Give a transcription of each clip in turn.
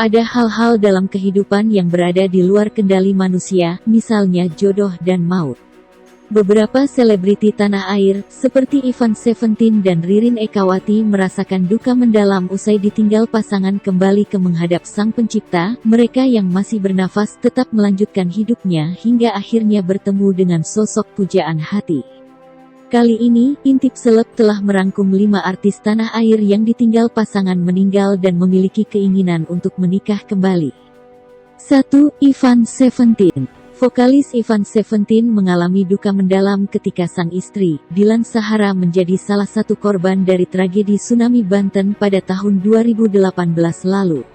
Ada hal-hal dalam kehidupan yang berada di luar kendali manusia, misalnya jodoh dan maut. Beberapa selebriti tanah air, seperti Ivan Seventeen dan Ririn Ekawati merasakan duka mendalam usai ditinggal pasangan kembali ke menghadap Sang Pencipta. Mereka yang masih bernafas tetap melanjutkan hidupnya hingga akhirnya bertemu dengan sosok pujaan hati. Kali ini, Intip Seleb telah merangkum 5 artis tanah air yang ditinggal pasangan meninggal dan memiliki keinginan untuk menikah kembali. 1. Ivan Seventeen. Vokalis Ivan Seventeen mengalami duka mendalam ketika sang istri, Dilan Sahara, menjadi salah satu korban dari tragedi tsunami Banten pada tahun 2018 lalu.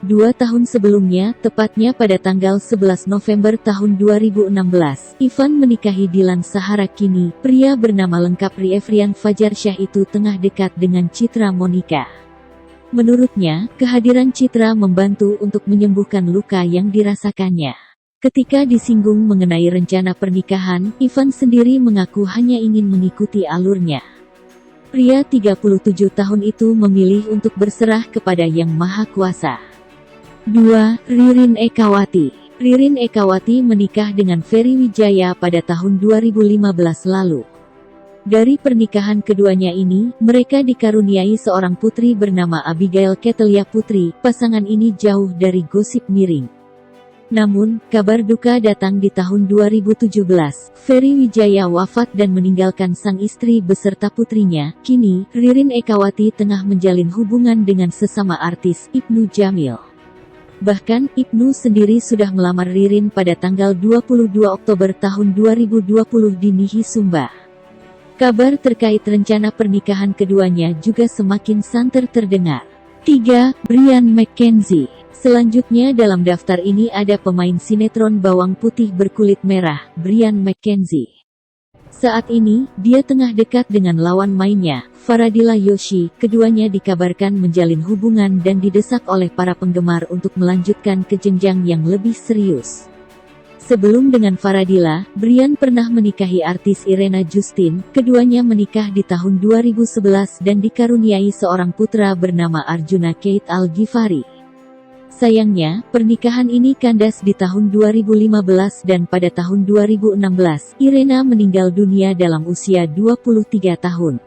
2 tahun sebelumnya, tepatnya pada tanggal 11 November tahun 2016, Ivan menikahi Dilan Sahara. Kini, pria bernama lengkap Riefrian Fajarsyah itu tengah dekat dengan Citra Monica. Menurutnya, kehadiran Citra membantu untuk menyembuhkan luka yang dirasakannya. Ketika disinggung mengenai rencana pernikahan, Ivan sendiri mengaku hanya ingin mengikuti alurnya. Pria 37 tahun itu memilih untuk berserah kepada Yang Maha Kuasa. 2. Ririn Ekawati. Ririn Ekawati menikah dengan Ferry Wijaya pada tahun 2015 lalu. Dari pernikahan keduanya ini, mereka dikaruniai seorang putri bernama Abigail Ketelia Putri. Pasangan ini jauh dari gosip miring. Namun, kabar duka datang di tahun 2017. Ferry Wijaya wafat dan meninggalkan sang istri beserta putrinya. Kini, Ririn Ekawati tengah menjalin hubungan dengan sesama artis, Ibnu Jamil. Bahkan, Ibnu sendiri sudah melamar Ririn pada tanggal 22 Oktober tahun 2020 di Nihi Sumba. Kabar terkait rencana pernikahan keduanya juga semakin santer terdengar. 3. Brian McKenzie. Selanjutnya dalam daftar ini ada pemain sinetron bawang putih berkulit merah, Brian McKenzie. Saat ini, dia tengah dekat dengan lawan mainnya, Faradila Yoshi. Keduanya dikabarkan menjalin hubungan dan didesak oleh para penggemar untuk melanjutkan ke jenjang yang lebih serius. Sebelum dengan Faradila, Brian pernah menikahi artis Irena Justin. Keduanya menikah di tahun 2011 dan dikaruniai seorang putra bernama Arjuna Keith Al-Ghifari. Sayangnya, pernikahan ini kandas di tahun 2015 dan pada tahun 2016, Irena meninggal dunia dalam usia 23 tahun.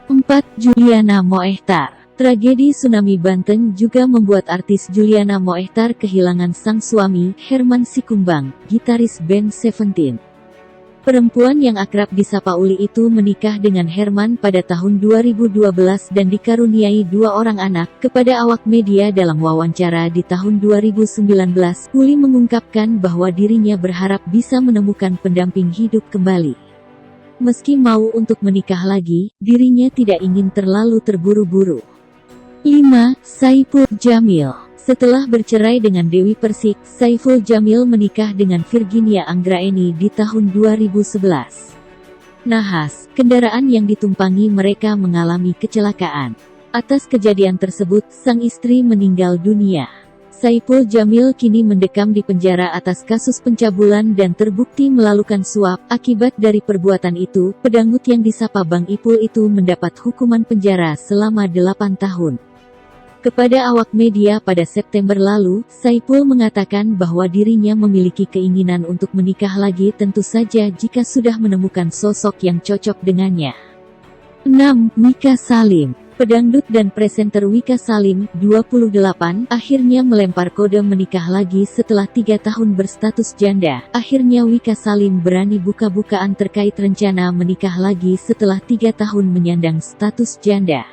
4. Juliana Moehtar. Tragedi tsunami Banten juga membuat artis Juliana Moehtar kehilangan sang suami, Herman Sikumbang, gitaris band Seventeen. Perempuan yang akrab disapa Uli itu menikah dengan Herman pada tahun 2012 dan dikaruniai 2 orang anak. Kepada awak media dalam wawancara di tahun 2019, Uli mengungkapkan bahwa dirinya berharap bisa menemukan pendamping hidup kembali. Meski mau untuk menikah lagi, dirinya tidak ingin terlalu terburu-buru. 5. Saiful Jamil. Setelah bercerai dengan Dewi Persik, Saiful Jamil menikah dengan Virginia Anggraeni di tahun 2011. Nahas, kendaraan yang ditumpangi mereka mengalami kecelakaan. Atas kejadian tersebut, sang istri meninggal dunia. Saiful Jamil kini mendekam di penjara atas kasus pencabulan dan terbukti melakukan suap. Akibat dari perbuatan itu, pedangdut yang disapa Bang Ipul itu mendapat hukuman penjara selama 8 tahun. Kepada awak media pada September lalu, Saiful mengatakan bahwa dirinya memiliki keinginan untuk menikah lagi, tentu saja jika sudah menemukan sosok yang cocok dengannya. 6. Wika Salim. Pedangdut dan presenter Wika Salim, 28, akhirnya melempar kode menikah lagi setelah 3 tahun berstatus janda. Akhirnya Wika Salim berani buka-bukaan terkait rencana menikah lagi setelah 3 tahun menyandang status janda.